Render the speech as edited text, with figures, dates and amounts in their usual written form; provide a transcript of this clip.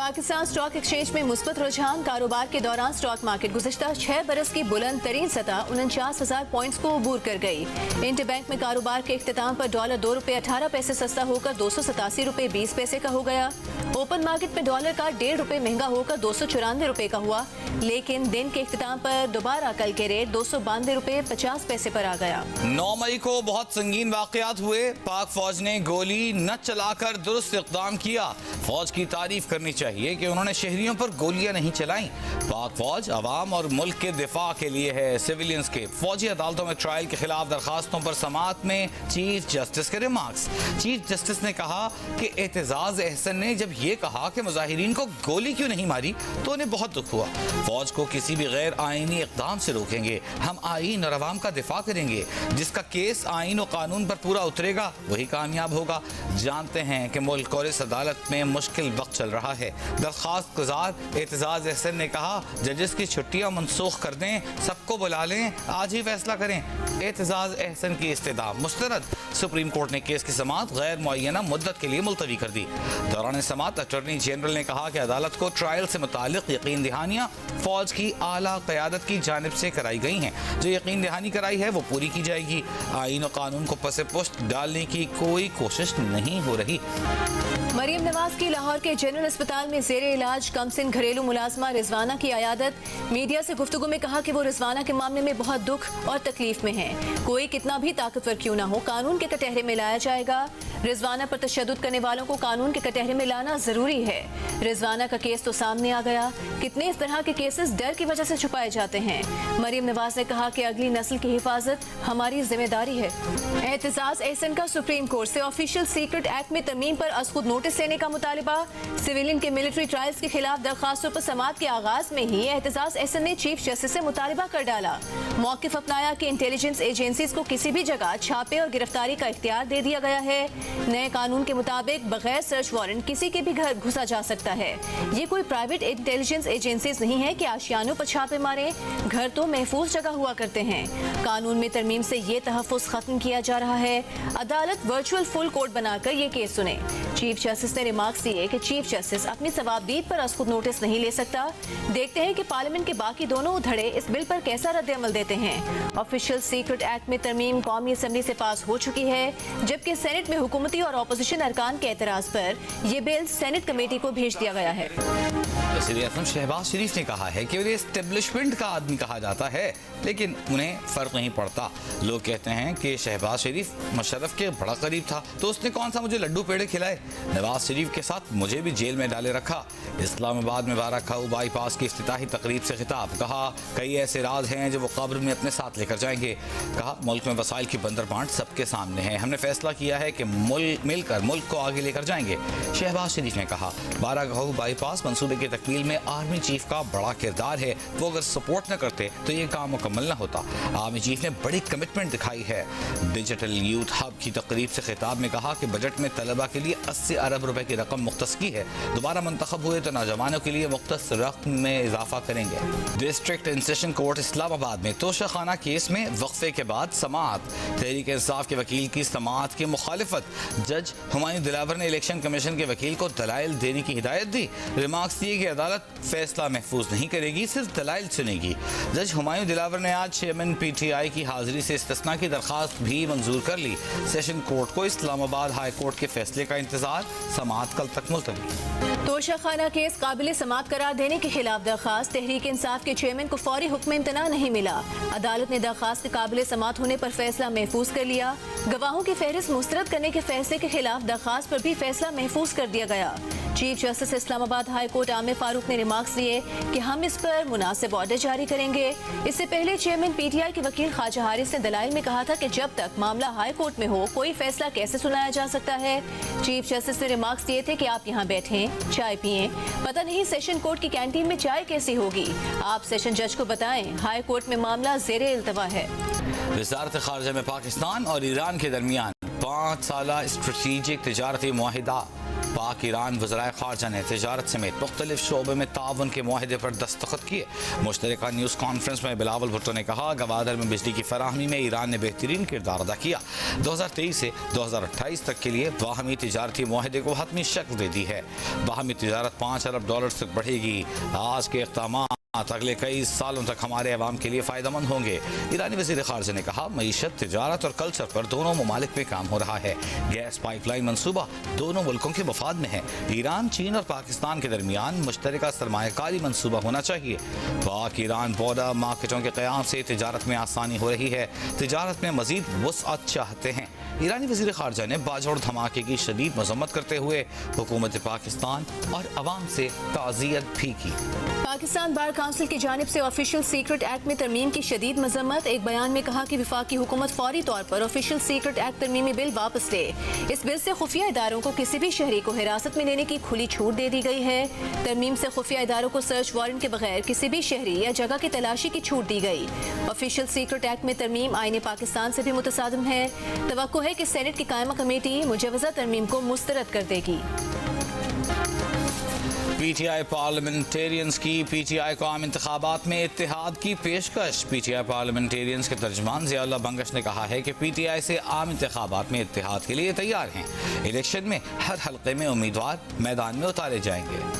Pakistan stock exchange में मुस्बत रुझान। कारोबार के दौरान स्टॉक मार्केट गुज़िश्ता 6 बरस की बुलंद तरीन सतह 49,000 पॉइंट्स को अबूर कर गई। इंटरबैंक में कारोबार के इख्तिताम पर डॉलर $2.18 सस्ता होकर $287.20 का हो गया। ओपन मार्केट में डॉलर का ₹1.5 महंगा होकर $294 का हुआ, लेकिन दिन के इख्तिताम पर दोबारा कल के रेट $292.50 पर आ गया। 9 मई को बहुत संगीन वाक़यात हुए। पाक फौज ने गोली न चलाकर दुरुस्त इक़दाम किया। फौज की तारीफ करनी चाहिए कि उन्होंने शहरियों पर गोलियां नहीं चलाई। पाक फौज अवाम और मुल्क के दिफा के लिए है। सिविलियंस के फौजी अदालतों में ट्रायल के खिलाफ दरखास्तों पर समाअत में चीफ जस्टिस के रिमार्क्स। चीफ जस्टिस ने कहा कि एतजाज अहसन ने जब ये कहा कि मुजाहिरीन को गोली क्यों नहीं मारी तो उन्हें बहुत दुख हुआ। फौज को किसी भी गैर आईनी इक़दाम से रोकेंगे। हम आईन और अवाम का दिफा करेंगे। जिसका केस आईन और कानून पर पूरा उतरेगा वही कामयाब होगा। जानते हैं कि मुल्क और इस अदालत में मुश्किल वक्त चल रहा है। दरखास्त गुजार एतजाज अहसन ने कहा जजेस की छुट्टियां मनसूख कर दें, सबको बुला लें, आज ही फैसला करें। एतजाज अहसन की इस्तेदा मुस्तरद। सुप्रीम कोर्ट ने केस की समाअत गैर मुअय्यना मुद्दत के लिए मुलतवी कर दी। दौरान समाअत अटॉर्नी जनरल ने कहा कि अदालत को ट्रायल से मुतालिक यकीन दहानियां फौज की आला क़यादत की जानिब से कराई गई हैं। जो यकीन दहानी कराई है वो पूरी की जाएगी। आईन और कानून को पसे पुश्त डालने की कोई कोशिश नहीं हो रही। मरियम नवाज की लाहौर के जनरल अस्पताल में ज़ेरे इलाज कमसिन घरेलू मुलाजमा रिजवाना की अयादत। मीडिया से गुफ्तगू में कहा कि वो रिजवाना के मामले में बहुत दुख और तकलीफ में है। कोई कितना भी ताकतवर क्यों ना हो, कानून के कटहरे में लाया जाएगा। रिजवाना पर तशद्दुद करने वालों को कानून के कटहरे में लाना जरूरी है। रिजवाना का केस तो सामने आ गया, कितने इस तरह के केसेस डर की वजह से छुपाए जाते हैं। मरियम नवाज ने कहा कि अगली नस्ल की हिफाजत हमारी जिम्मेदारी है। एतजाज अहसन का सुप्रीम कोर्ट से ऑफिशियल सीक्रेट एक्ट में तरमीम पर अज़खुद नोटिस लेने का मुतालिबा। सिविलियन के मिलिट्री ट्रायल्स के खिलाफ दरखास्तों पर समाअत के आगाज में ही एतजाज अहसन ने चीफ जस्टिस से मुतालिबा कर डाला। मौक़िफ़ अपनाया कि इंटेलिजेंस एजेंसीज को किसी भी जगह छापे और गिरफ्तारी का इख्तियार दे दिया गया है। नए कानून के मुताबिक बगैर सर्च वारंट किसी के भी घर घुसा जा सकता है। ये कोई प्राइवेट इंटेलिजेंस एजेंसीज नहीं है कि आशियानों पर छापे मारे। घर तो महफूज जगह हुआ करते हैं। कानून में तरमीम से ये तहफ़्फ़ुज़ खत्म किया जा रहा है। अदालत वर्चुअल फुल कोर्ट बनाकर ये केस सुने। चीफ जस्टिस ने रिमार्क्स दिए कि चीफ जस्टिस अपनी सवाबदीद पर अज़खुद नोटिस नहीं ले सकता। देखते हैं कि पार्लियामेंट के बाकी दोनों धड़े इस बिल पर कैसा रद्द-ए-अमल देते हैं। ऑफिशियल सीक्रेट एक्ट में तरमीम कौमी असम्बली से पास हो चुकी है, जबकि सेनेट में हुकूमती और अपोजिशन अरकान के एतराज पर यह बिल सेनेट कमेटी को भेज दिया गया है। वज़ीर-ए-आज़म शहबाज शरीफ ने कहा है कि उन्हें एस्टेब्लिशमेंट का आदमी कहा जाता है, लेकिन उन्हें फ़र्क नहीं पड़ता। लोग कहते हैं कि शहबाज शरीफ मुशर्रफ के बड़ा करीब था, तो उसने कौन सा मुझे लड्डू पेड़े खिलाए। नवाज शरीफ के साथ मुझे भी जेल में डाले रखा। इस्लामाबाद में बारह खाऊ बाईपास की इफ्तिताही तकरीब से खिताब। कहा कई ऐसे राज हैं जो वो कब्र में अपने साथ लेकर जाएंगे। कहा मुल्क में वसाइल की बंदर बांट सबके सामने है। हमने फैसला किया है कि मिलकर मुल्क को आगे लेकर जाएंगे। शहबाज शरीफ ने कहा बारह खाऊ बाईपास मंसूबे की तकमील में आर्मी चीफ का बड़ा किरदार है। वो अगर सपोर्ट न करते तो ये काम मुकम्मल न होता। आर्मी चीफ ने बड़ी कमिटमेंट दिखाई है। डिजिटल यूथ हब की तकरीब से खिताब में कहा कि बजट में तलबा के लिए 80 अरब रुपए की रकम मुख्तस की है। दोबारा मुंतखब हुए तो नौजवानों के लिए मुख्तस रकम में इजाफा करेंगे। District and session court Islamabad में तोशाखाना केस में वक्फे के बाद समाअत। तहरीक इंसाफ के वकील की समाअत की मुखालिफत। जज हुमायूं दिलावर ने इलेक्शन कमीशन के वकील को दलाइल देने की हिदायत दी। रिमार्क्स दिए कि अदालत फैसला महफूज नहीं करेगी, सिर्फ दलाइल सुनेगी। जज हुमायूं दिलावर ने आज चेयरमैन PTI की हाजिरी से इस्तिस्ना की दरखास्त भी मंजूर कर ली। सेशन कोर्ट को इस्लामाबाद हाई कोर्ट के फैसले का इंतजार। समाअत कल तक मुलतवी। तोशाखाना केस काबिल समाअत करार देने के खिलाफ दरखास्त। तहरीक इंसाफ के चेयरमैन को फौरी हुक्म इम्तना नहीं मिला। अदालत ने दरखास्त के काबिल समाअत होने पर फैसला महफूज कर लिया। गवाहों की फहरिस्त मुस्तरद करने के फैसले के खिलाफ दरखास्त पर भी फैसला महफूज कर दिया गया। Chief justice Islamabad high court Aamir Farooq ने रिमार्क्स दिए कि हम इस पर मुनासिब ऑर्डर जारी करेंगे। इससे पहले चेयरमैन PTI के वकील ख्वाजा हारिस ने दलाइल में कहा था कि जब तक मामला हाई कोर्ट में हो कोई फैसला कैसे सुनाया जा सकता है। चीफ जस्टिस ने रिमार्क्स दिए थे कि आप यहाँ बैठें, चाय पिएं, पता नहीं सेशन कोर्ट की कैंटीन में चाय कैसी होगी, आप सेशन जज को बताएं। हाई कोर्ट में मामला ज़ेरे इल्तवा है। वज़ारत ख़ारिजा में पाकिस्तान और ईरान के दरमियान 5 साला स्ट्रेटेजिक तिजारती मुआहिदा। पाक ईरान वज़राए ख़ारजा ने तजारत समेत मुख्तलिफ शोबे में ताउन के मुआहदे पर दस्तखत किए। मुश्तरका न्यूज़ कॉन्फ्रेंस में बिलावल भुट्टो ने कहा, गवादर में बिजली की फराहमी में ईरान ने बेहतरीन किरदार अदा किया। 2023 से 2028 तक के लिए बाहमी तिजारती मुआहदे को हतमी शक्ल दे दी है। बाहमी तिजारत $5 अरब तक बढ़ेगी। आज के इक़दाम अगले कई सालों तक हमारे अवाम के लिए फ़ायदेमंद होंगे। ईरानी वज़ीर ख़ारजा ने कहा, मईशत, तिजारत और कल्चर पर दोनों ममालिक में काम हो रहा है। गैस पाइपलाइन मंसूबा दोनों मुल्कों के मफाद में है। ईरान, चीन और पाकिस्तान के दरमियान मुश्तरका सरमायाकारी मंसूबा होना चाहिए। पाक ईरान बॉर्डर मार्केटों के क़याम से तिजारत में आसानी हो रही है। तिजारत में मज़ीद वुसअत चाहते हैं। ईरानी वज़ीर ख़ारजा ने बाजोड़ धमाके की शदीद मज़म्मत करते हुए हुकूमत पाकिस्तान और अवाम से ताज़ियत भी की। पाकिस्तान बार काउंसिल की जानिब से ऑफिशियल सीक्रेट एक्ट में तरमीम की शदीद मजम्मत। एक बयान में कहा कि वफाकी हुकूमत फौरी तौर पर ऑफिशियल सीक्रेट एक्ट तरमीमी बिल वापस ले। इस बिल से खुफिया इदारों को किसी भी शहरी को हिरासत में लेने की खुली छूट दे दी गई है। तरमीम से खुफिया इदारों को सर्च वारंट के बगैर किसी भी शहरी या जगह की तलाशी की छूट दी गई। ऑफिशियल सीक्रेट एक्ट में तरमीम आईन पाकिस्तान से भी मुतसादिम है। तवक्को है कि सेनेट की कायमा कमेटी मुजवजा तरमीम को मुस्तरद कर देगी। PTI पार्लियामेंटेरियंस की PTI को आम इंतखाबात में इत्तेहाद की पेशकश। PTI पार्लियामेंटेरियंस के तर्जमान ज़ियाउल्लाह बंगश ने कहा है कि PTI से आम इंतखाबात में इत्तेहाद के लिए तैयार हैं। इलेक्शन में हर हल्के में उम्मीदवार मैदान में उतारे जाएंगे।